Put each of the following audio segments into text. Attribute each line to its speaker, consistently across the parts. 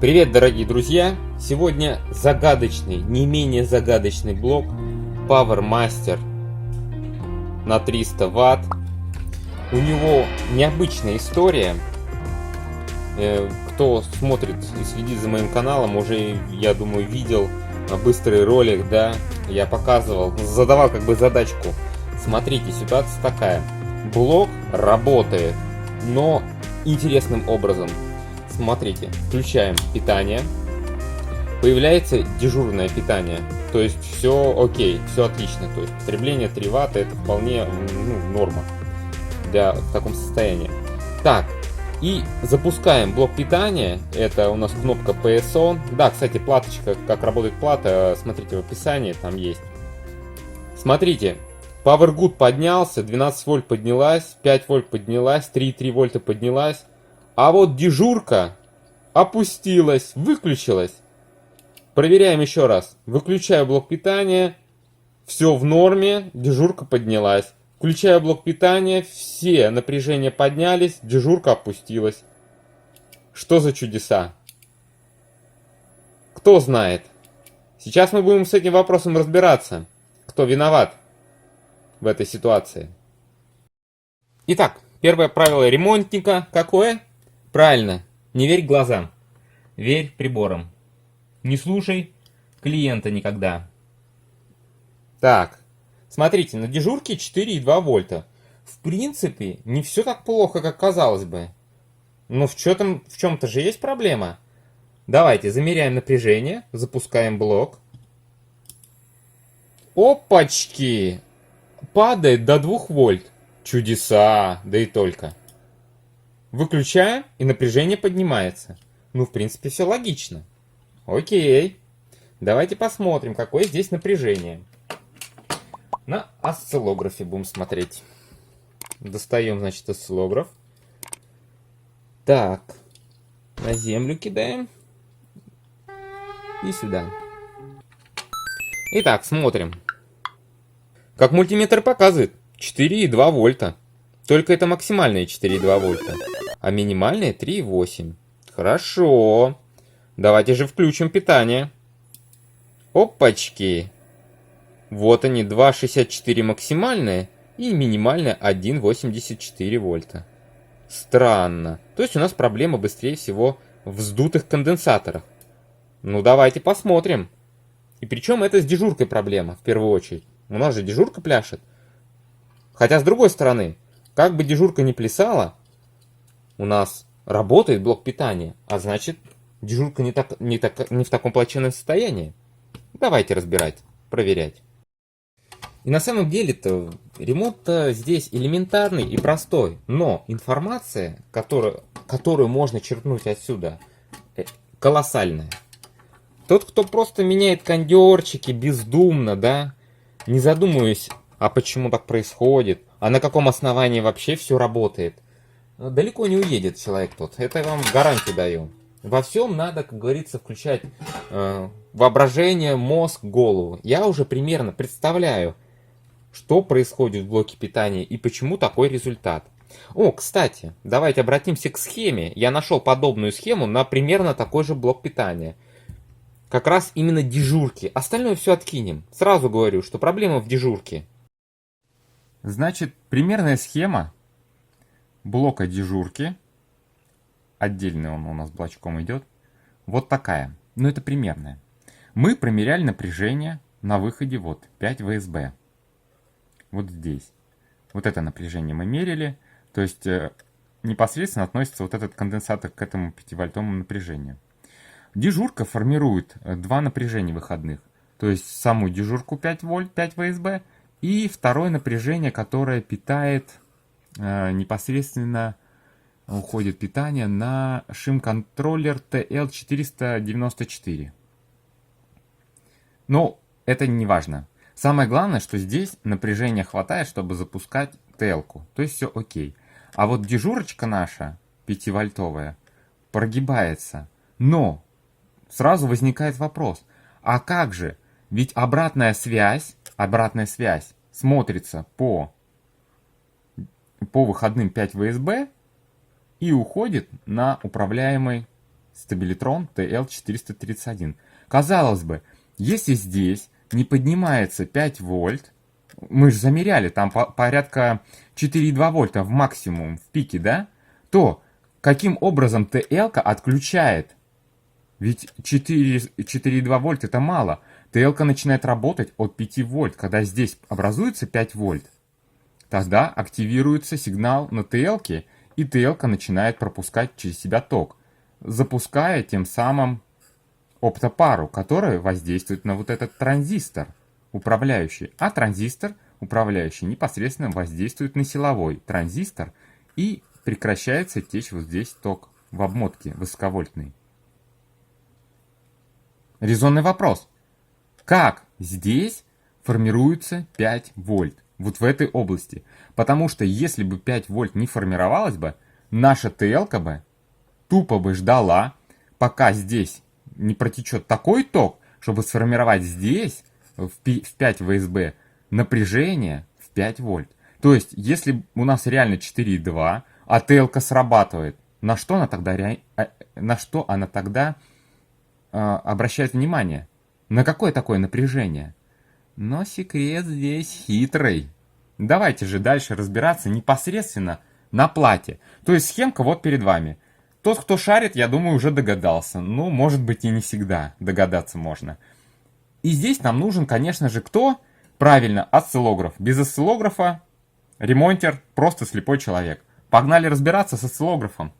Speaker 1: Привет, дорогие друзья! Сегодня загадочный, не менее загадочный блок PowerMaster на 300 Вт. У него необычная история. Кто смотрит и следит за моим каналом, уже, я думаю, видел быстрый ролик, да, я показывал, задавал как бы задачку. Смотрите, ситуация такая. Блок работает, но интересным образом. Смотрите, включаем питание, появляется дежурное питание, то есть все окей, все отлично, то есть потребление 3 Вт это вполне норма в таком состоянии. Так, и запускаем блок питания, это у нас кнопка PSO, да, кстати, платочка, как работает плата, смотрите в описании, там есть. Смотрите, PowerGood поднялся, 12 вольт поднялась, 5 вольт поднялась, 3,3 вольта поднялась. А вот дежурка опустилась, выключилась. Проверяем еще раз. Выключаю блок питания. Все в норме, дежурка поднялась. Включаю блок питания, все напряжения поднялись, дежурка опустилась. Что за чудеса? Кто знает? Сейчас мы будем с этим вопросом разбираться. Кто виноват в этой ситуации? Итак, первое правило ремонтника какое? Правильно, не верь глазам, верь приборам. Не слушай клиента никогда. Так, смотрите, на дежурке 4,2 вольта. В принципе, не все так плохо, как казалось бы. Но в чем-то же есть проблема. Давайте замеряем напряжение, запускаем блок. Опачки! Падает до 2 вольт. Чудеса, да и только. Выключаем, и напряжение поднимается. Ну, в принципе, все логично. Окей. Давайте посмотрим, какое здесь напряжение. На осциллографе будем смотреть. Достаем, значит, осциллограф. Так. На землю кидаем. И сюда. Итак, смотрим. Как мультиметр показывает, 4,2 вольта. Только это максимальные 4,2 вольта. А минимальные 3,8. Хорошо. Давайте же включим питание. Опачки. Вот они, 2,64 максимальные и минимальная 1,84 вольта. Странно. То есть у нас проблема быстрее всего в вздутых конденсаторах. Ну давайте посмотрим. И причем это с дежуркой проблема в первую очередь. У нас же дежурка пляшет. Хотя с другой стороны, как бы дежурка не плясала, у нас работает блок питания, а значит дежурка не в таком плачевном состоянии. Давайте разбирать, проверять. И на самом деле-то ремонт-то здесь элементарный и простой, но информация, которую можно черпнуть отсюда, колоссальная. Тот, кто просто меняет кондерчики бездумно, да, не задумываясь, а почему так происходит, а на каком основании вообще все работает, далеко не уедет человек тот. Это я вам гарантию даю. Во всем надо, как говорится, включать воображение, мозг, голову. Я уже примерно представляю, что происходит в блоке питания и почему такой результат. О, кстати, давайте обратимся к схеме. Я нашел подобную схему на примерно такой же блок питания. Как раз именно дежурки. Остальное все откинем. Сразу говорю, что проблема в дежурке. Значит, примерная схема блока дежурки. Отдельный он у нас блочком идет. Вот такая. Но это примерная. Мы промеряли напряжение на выходе вот 5 ВСБ. Вот здесь. Вот это напряжение мы мерили. То есть непосредственно относится вот этот конденсатор к этому 5-вольтовому напряжению. Дежурка формирует два напряжения выходных. То есть саму дежурку 5 вольт, 5 ВСБ. И второе напряжение, которое питает непосредственно, уходит питание на шим-контроллер TL494. Но это не важно. Самое главное, что здесь напряжения хватает, чтобы запускать TL-ку. То есть все окей. А вот дежурочка наша, 5-вольтовая, прогибается. Но сразу возникает вопрос. А как же? Ведь обратная связь смотрится по выходным 5 ВСБ и уходит на управляемый стабилитрон TL431. Казалось бы, если здесь не поднимается 5 вольт, мы же замеряли, там порядка 4,2 вольта в максимум, в пике, да? То каким образом TL-ка отключает? Ведь 4,2 вольт это мало. TL-ка начинает работать от 5 вольт. Когда здесь образуется 5 вольт, тогда активируется сигнал на TL-ке, и TL-ка начинает пропускать через себя ток, запуская тем самым оптопару, которая воздействует на вот этот транзистор управляющий. А транзистор управляющий непосредственно воздействует на силовой транзистор, и прекращается течь вот здесь ток в обмотке высоковольтный. Резонный вопрос. Как здесь формируется 5 вольт? Вот в этой области. Потому что если бы 5 вольт не формировалось бы, наша ТЛ-ка бы тупо бы ждала, пока здесь не протечет такой ток, чтобы сформировать здесь, в 5 ВСБ, напряжение в 5 вольт. То есть, если у нас реально 4,2, а ТЛ-ка срабатывает, на что она тогда обращает внимание? На какое такое напряжение? Но секрет здесь хитрый. Давайте же дальше разбираться непосредственно на плате. То есть схемка вот перед вами. Тот, кто шарит, я думаю, уже догадался. Ну, может быть, и не всегда догадаться можно. И здесь нам нужен, конечно же, кто? Правильно, осциллограф. Без осциллографа ремонтер просто слепой человек. Погнали разбираться с осциллографом.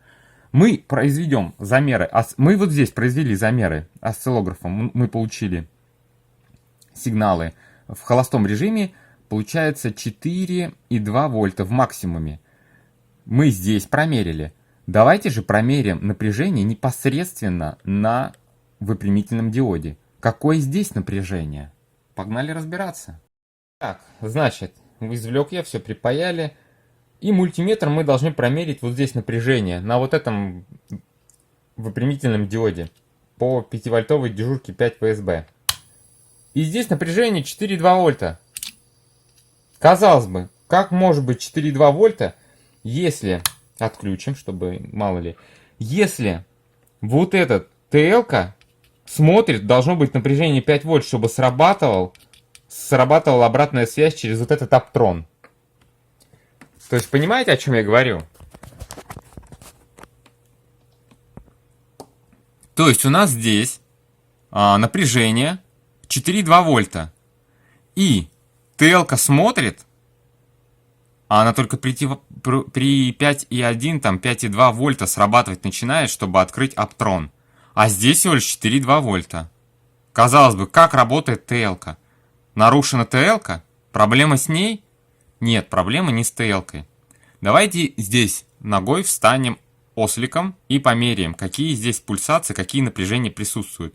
Speaker 1: Мы произведем замеры. Мы вот здесь произвели замеры осциллографом. Мы получили сигналы в холостом режиме. Получается 4,2 вольта в максимуме. Мы здесь промерили. Давайте же промерим напряжение непосредственно на выпрямительном диоде. Какое здесь напряжение? Погнали разбираться. Так, значит, извлек я, все припаяли. И мультиметром мы должны промерить вот здесь напряжение на вот этом выпрямительном диоде по 5-вольтовой дежурке 5 ВСБ. И здесь напряжение 4,2 вольта. Казалось бы, как может быть 4,2 вольта, если... Отключим, чтобы мало ли. Если вот этот ТЛ-ка смотрит, должно быть напряжение 5 вольт, чтобы срабатывала обратная связь через вот этот аптрон. То есть, понимаете, о чем я говорю? То есть, у нас здесь напряжение 4,2 вольта. И ТЛ-ка смотрит, а она только при 5,1, там 5,2 вольта срабатывать начинает, чтобы открыть аптрон. А здесь всего лишь 4,2 вольта. Казалось бы, как работает ТЛ-ка? Нарушена ТЛ-ка? Проблема с ней? Нет, проблема не с ТЛ-кой. Давайте здесь ногой встанем осликом и померяем, какие здесь пульсации, какие напряжения присутствуют.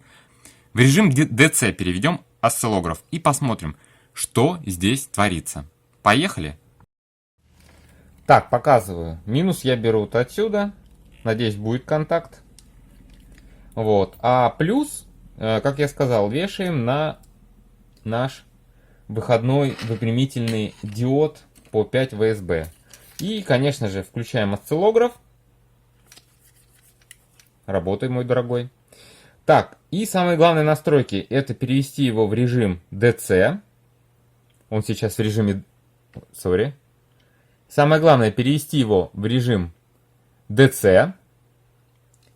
Speaker 1: В режим DC переведем осциллограф и посмотрим, что здесь творится. Поехали! Так, показываю. Минус я беру вот отсюда. Надеюсь, будет контакт. Вот. А плюс, как я сказал, вешаем на наш выходной выпрямительный диод по 5 ВСБ. И, конечно же, включаем осциллограф. Работай, мой дорогой. Так, и самые главные настройки — это перевести его в режим DC. Он сейчас в режиме... Sorry. Самое главное — перевести его в режим DC,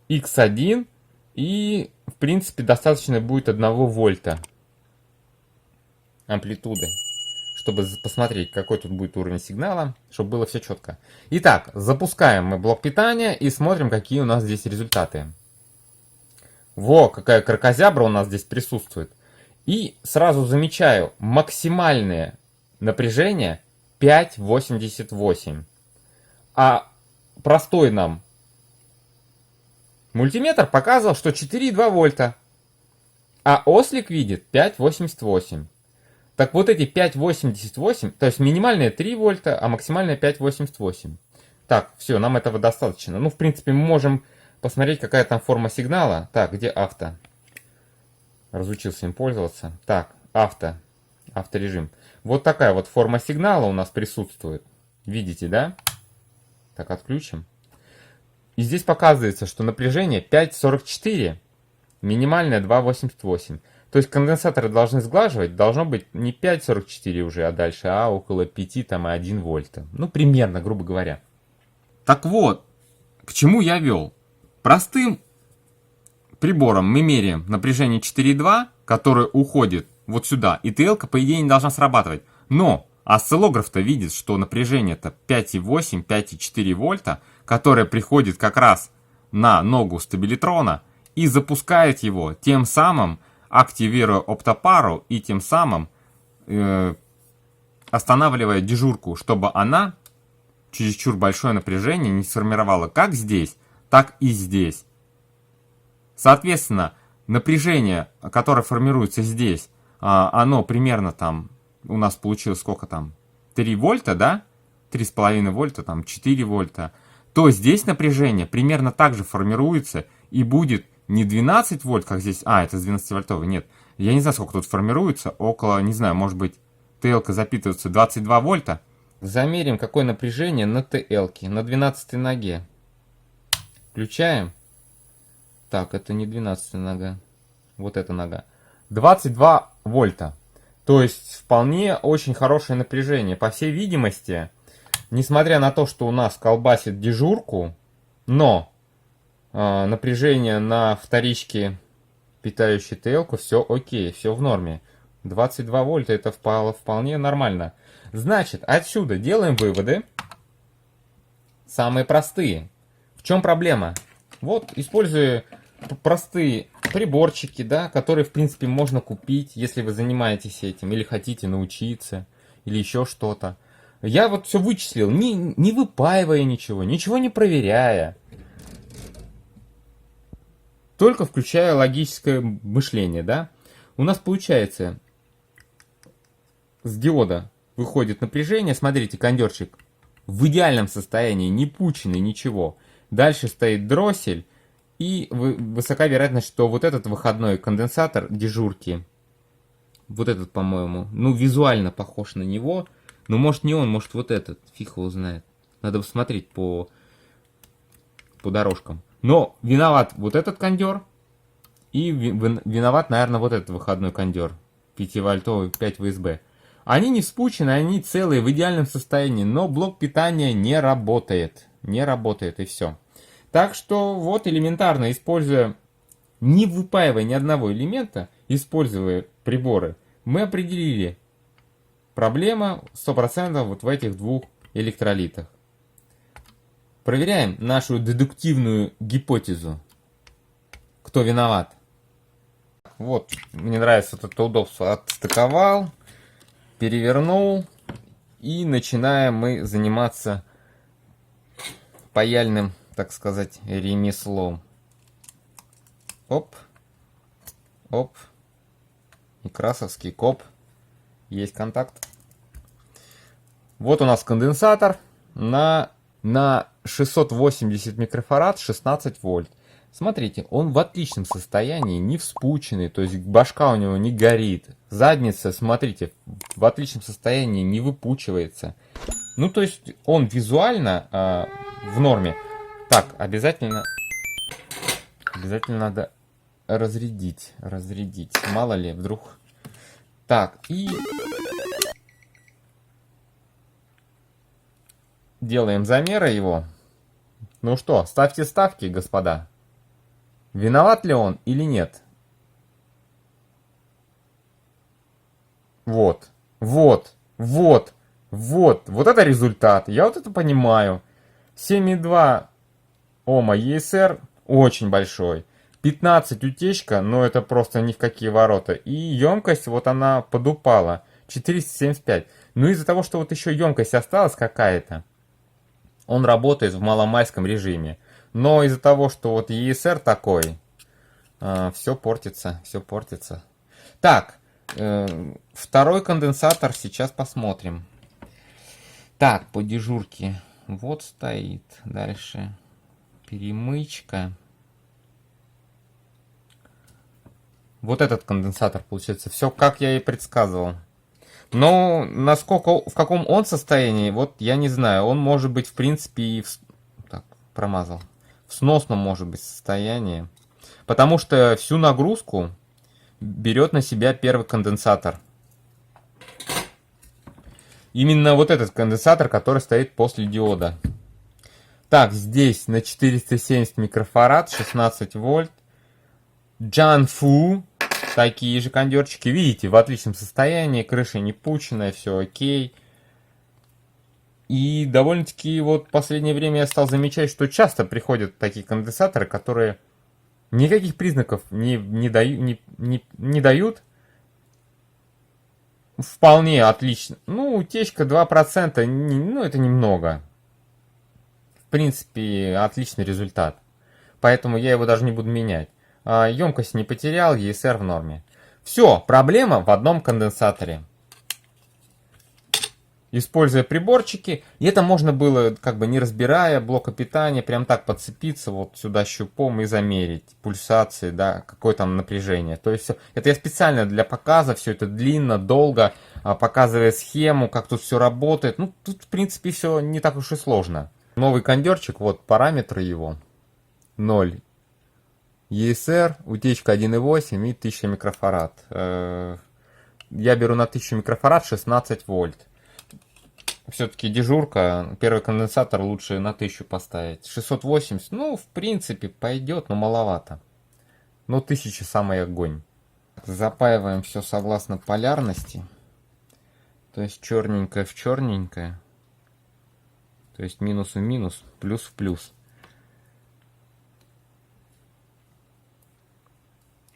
Speaker 1: X1, и, в принципе, достаточно будет 1 вольта амплитуды, чтобы посмотреть, какой тут будет уровень сигнала, чтобы было все четко. Итак, запускаем мы блок питания и смотрим, какие у нас здесь результаты. Во, какая кракозябра у нас здесь присутствует. И сразу замечаю, максимальное напряжение 5,88. А простой нам мультиметр показывал, что 4,2 вольта. А ослик видит 5,88. Так вот эти 5,88, то есть минимальная 3 вольта, а максимальная 5,88. Так, все, нам этого достаточно. Ну, в принципе, мы можем посмотреть, какая там форма сигнала. Так, где авто? Разучился им пользоваться. Так, авторежим. Вот такая вот форма сигнала у нас присутствует. Видите, да? Так, отключим. И здесь показывается, что напряжение 5,44, минимальное 2,88. То есть конденсаторы должны сглаживать, должно быть не 5,44 уже, а дальше, а около 5, там, и 1 вольта. Ну, примерно, грубо говоря. Так вот, к чему я вел? Простым прибором мы меряем напряжение 4,2, которое уходит вот сюда, и ТЛ-ка, по идее, не должна срабатывать. Но осциллограф-то видит, что напряжение-то 5,8, 5,4 вольта, которое приходит как раз на ногу стабилитрона и запускает его, тем самым активируя оптопару и тем самым останавливая дежурку, чтобы она чересчур большое напряжение не сформировала как здесь, так и здесь. Соответственно, напряжение, которое формируется здесь, оно примерно там, у нас получилось сколько там, 3 вольта, да? 3,5 вольта, там 4 вольта. То здесь напряжение примерно так же формируется и будет не 12 вольт, как здесь, это с 12-вольтовый, нет. Я не знаю, сколько тут формируется, около, не знаю, может быть, ТЛ-ка запитывается 22 вольта. Замерим, какое напряжение на ТЛ-ке, на 12 ноге. Включаем. Так, это не 12 нога. Вот эта нога. 22 вольта. То есть, вполне очень хорошее напряжение. По всей видимости, несмотря на то, что у нас колбасит дежурку, но напряжение на вторичке, питающей ТЛ-ку, все окей, все в норме. 22 вольта это вполне нормально. Значит, отсюда делаем выводы. Самые простые. В чем проблема? Вот, используя простые приборчики, да, которые, в принципе, можно купить, если вы занимаетесь этим, или хотите научиться, или еще что-то. Я вот все вычислил, не выпаивая ничего, ничего не проверяя. Только включая логическое мышление, да. У нас получается, с диода выходит напряжение, смотрите, кондерчик в идеальном состоянии, не пученный, ничего. Дальше стоит дроссель, и высока вероятность, что вот этот выходной конденсатор дежурки, вот этот, по-моему, ну, визуально похож на него, но может не он, может вот этот, фиг его знает. Надо посмотреть по дорожкам. Но виноват вот этот кондер, и виноват, наверное, вот этот выходной кондер, 5-вольтовый, 5 ВСБ. Они не вспучены, они целые, в идеальном состоянии, но блок питания не работает. Не работает, и все. Так что вот элементарно, используя, не выпаивая ни одного элемента, используя приборы, мы определили проблема 100% вот в этих двух электролитах. Проверяем нашу дедуктивную гипотезу. Кто виноват? Вот, мне нравится вот это удобство. Отстыковал, перевернул, и начинаем мы заниматься паяльным, так сказать, ремеслом. Оп, оп, некрасовский коп, есть контакт. Вот у нас конденсатор на 680 микрофарад, 16 вольт. Смотрите, он в отличном состоянии, не вспученный, то есть башка у него не горит. Задница, смотрите, в отличном состоянии, не выпучивается. Ну, то есть он визуально в норме. Так, обязательно надо разрядить. Мало ли, вдруг. Так, и делаем замеры его. Ну что, ставьте ставки, господа. Виноват ли он или нет? Вот это результат. Я вот это понимаю. 7,2 Ома ESR очень большой. 15 утечка, но это просто ни в какие ворота. И емкость, вот она подупала. 475. Ну из-за того, что вот еще емкость осталась какая-то, он работает в маломальском режиме. Но из-за того, что вот ESR такой, все портится. Так, второй конденсатор сейчас посмотрим. Так, по дежурке. Вот стоит. Дальше перемычка. Вот этот конденсатор получается. Все, как я и предсказывал. Но насколько, в каком он состоянии, вот я не знаю. Он может быть, в принципе, и... Так, промазал. в сносном, может быть, состоянии. Потому что всю нагрузку берет на себя первый конденсатор. Именно вот этот конденсатор, который стоит после диода. Так, здесь на 470 микрофарад, 16 вольт. Jiangfu. Такие же кондерчики. Видите, в отличном состоянии. Крыша не пученная, все окей. И довольно-таки вот в последнее время я стал замечать, что часто приходят такие конденсаторы, которые никаких признаков не дают. Вполне отлично. Ну, утечка 2%, ну, это немного. В принципе, отличный результат. Поэтому я его даже не буду менять. Емкость не потерял, ESR в норме. Все, проблема в одном конденсаторе. Используя приборчики, и это можно было, как бы не разбирая блока питания, прям так подцепиться вот сюда щупом и замерить пульсации, да, какое там напряжение. То есть это я специально для показа, все это длинно, долго, показывая схему, как тут все работает. Ну, тут в принципе все не так уж и сложно. Новый кондерчик, вот параметры его. 0. ESR, утечка 1,8 и 1000 микрофарад. Я беру на 1000 микрофарад 16 вольт. Все-таки дежурка, первый конденсатор лучше на 1000 поставить. 680, ну, в принципе, пойдет, но маловато. Но 1000 самый огонь. Запаиваем все согласно полярности. То есть черненькое в черненькое. То есть минус в минус, плюс в плюс.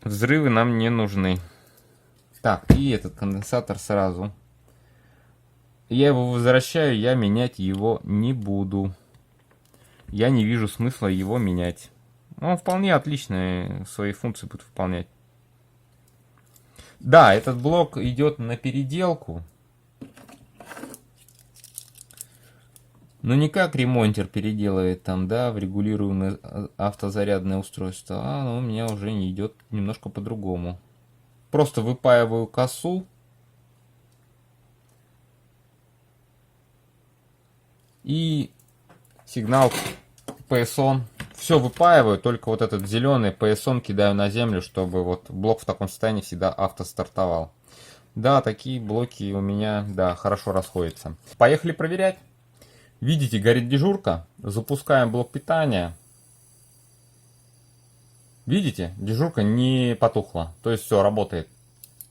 Speaker 1: Взрывы нам не нужны. Так, и этот конденсатор сразу. Я его возвращаю, я менять его не буду. Я не вижу смысла его менять. Он вполне отлично свои функции будет выполнять. Да, этот блок идет на переделку. Но не как ремонтер переделывает там, да, в регулируемое автозарядное устройство. А оно у меня уже не идет немножко по-другому. Просто выпаиваю косу. И сигнал PSON. Все выпаиваю, только вот этот зеленый PSON кидаю на землю, чтобы вот блок в таком состоянии всегда автостартовал. Да, такие блоки у меня, да, хорошо расходятся. Поехали проверять. Видите, горит дежурка. Запускаем блок питания. Видите, дежурка не потухла. То есть все работает.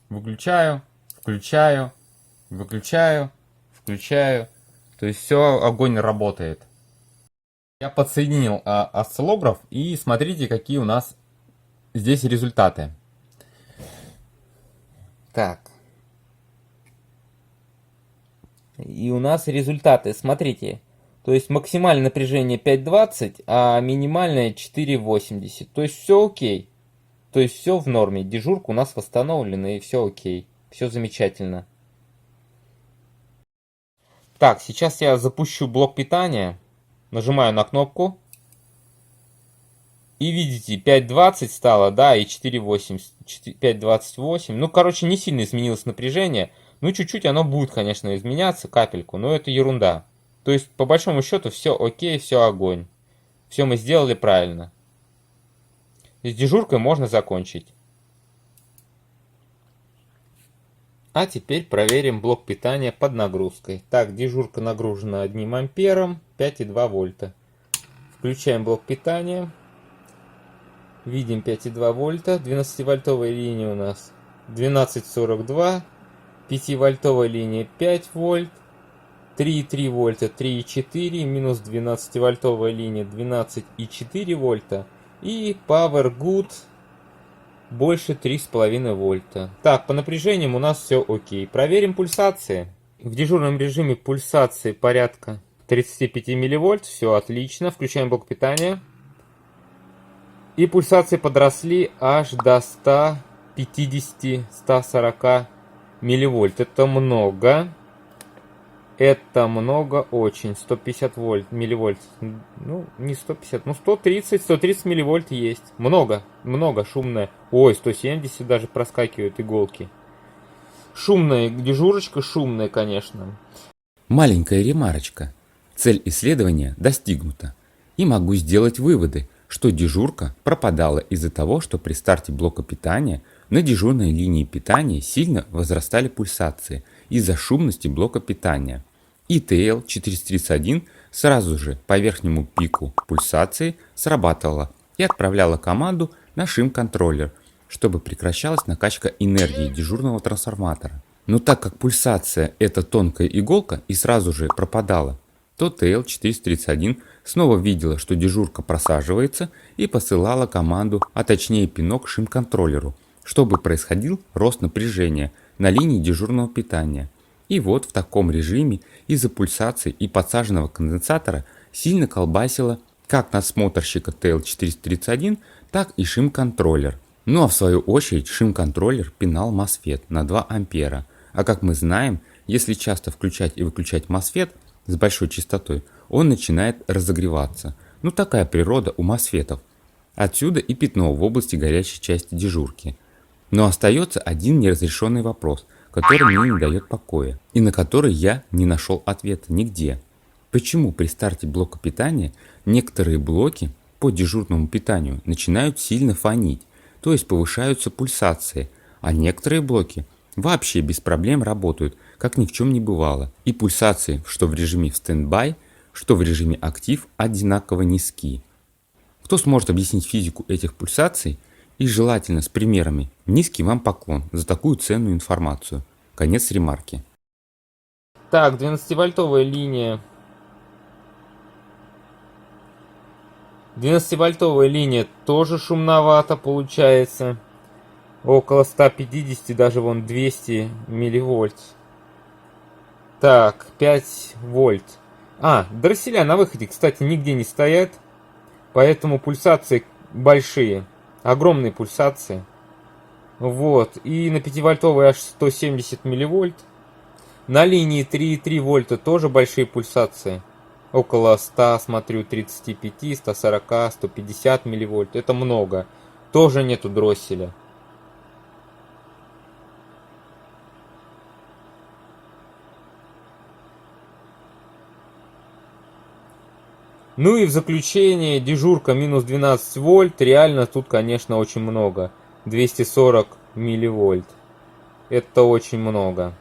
Speaker 1: Выключаю, включаю, выключаю, включаю. То есть все, огонь работает. Я подсоединил осциллограф и смотрите, какие у нас здесь результаты. Так. И у нас результаты, смотрите. То есть максимальное напряжение 5,20, а минимальное 4,80. То есть все окей. То есть все в норме. Дежурка у нас восстановлена и все окей. Все замечательно. Так, сейчас я запущу блок питания. Нажимаю на кнопку. И видите, 5,20 стало, да, и 4,80. 5,28. Ну, короче, не сильно изменилось напряжение. Ну, чуть-чуть оно будет, конечно, изменяться, капельку, но это ерунда. То есть, по большому счету, все окей, все огонь. Все мы сделали правильно. С дежуркой можно закончить. А теперь проверим блок питания под нагрузкой. Так, дежурка нагружена 1 ампером, 5,2 вольта. Включаем блок питания. Видим 5,2 вольта. 12-вольтовая линия у нас 12,42. 5-вольтовая линия 5 вольт. 3,3 вольта 3,4. Минус 12-вольтовая линия 12,4 вольта. И Power Good больше 3,5 вольта. Так, по напряжениям у нас все окей. Проверим пульсации. В дежурном режиме пульсации порядка 35 милливольт. Все отлично. Включаем блок питания. И пульсации подросли аж до 150-140 милливольт. Это много. Это много очень. 150 вольт, милливольт. Ну, не 150, ну 130 милливольт есть. Много, много, шумная. Ой, 170 даже проскакивают иголки. Шумная дежурочка, шумная, конечно.
Speaker 2: Маленькая ремарочка. Цель исследования достигнута. И могу сделать выводы, что дежурка пропадала из-за того, что при старте блока питания на дежурной линии питания сильно возрастали пульсации из-за шумности блока питания. И TL431 сразу же по верхнему пику пульсации срабатывала и отправляла команду на шим-контроллер, чтобы прекращалась накачка энергии дежурного трансформатора. Но так как пульсация это тонкая иголка и сразу же пропадала, то TL431 снова видела, что дежурка просаживается и посылала команду, а точнее пинок шим-контроллеру, чтобы происходил рост напряжения на линии дежурного питания. И вот в таком режиме из-за пульсации и подсаженного конденсатора сильно колбасило как надсмотрщика TL431, так и шим-контроллер. Ну а в свою очередь шим-контроллер пинал MOSFET на 2 ампера. А как мы знаем, если часто включать и выключать MOSFET с большой частотой, он начинает разогреваться. Ну такая природа у MOSFETов. Отсюда и пятно в области горячей части дежурки. Но остается один неразрешенный вопрос, который мне не дает покоя, и на который я не нашел ответа нигде. Почему при старте блока питания некоторые блоки по дежурному питанию начинают сильно фонить, то есть повышаются пульсации, а некоторые блоки вообще без проблем работают, как ни в чем не бывало, и пульсации, что в режиме стендбай, что в режиме актив, одинаково низкие. Кто сможет объяснить физику этих пульсаций, и желательно с примерами, низкий вам поклон за такую ценную информацию. Конец ремарки.
Speaker 1: Так, 12-вольтовая линия. 12-вольтовая линия тоже шумновато получается. Около 150, даже вон 200 милливольт. Так, 5 вольт. Дросселя на выходе, кстати, нигде не стоят. Поэтому пульсации большие. Огромные пульсации. Вот. И на 5-вольтовой аж 170 милливольт. На линии 3,3 вольта тоже большие пульсации. Около 100, смотрю, 35, 140, 150 милливольт. Это много. Тоже нету дросселя. Ну и в заключение, дежурка минус 12 вольт, реально тут, конечно, очень много. 240 милливольт. Это очень много.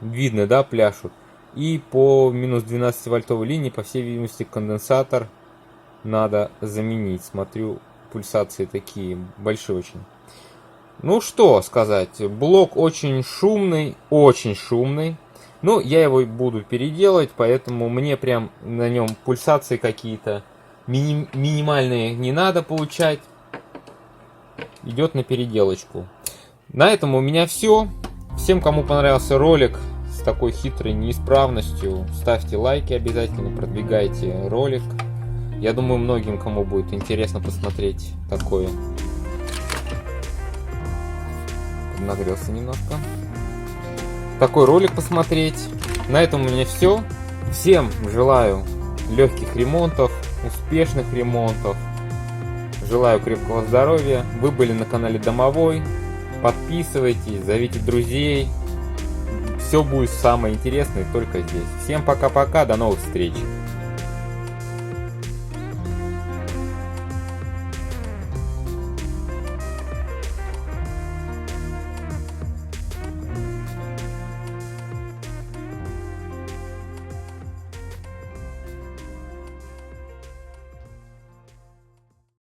Speaker 1: Видно, да, пляшут. И по минус 12 вольтовой линии, по всей видимости, конденсатор надо заменить. Смотрю, пульсации такие, большие очень. Ну что сказать, блок очень шумный, очень шумный. Но я его буду переделать, поэтому мне прям на нем пульсации какие-то минимальные не надо получать. Идет на переделочку. На этом у меня все. Всем, кому понравился ролик с такой хитрой неисправностью, ставьте лайки обязательно, продвигайте ролик. Я думаю, многим, кому будет интересно посмотреть такое. Нагрелся немножко. Такой ролик посмотреть. На этом у меня все. Всем желаю легких ремонтов, успешных ремонтов. Желаю крепкого здоровья. Вы были на канале Домовой. Подписывайтесь, зовите друзей. Все будет самое интересное только здесь. Всем пока-пока, до новых встреч.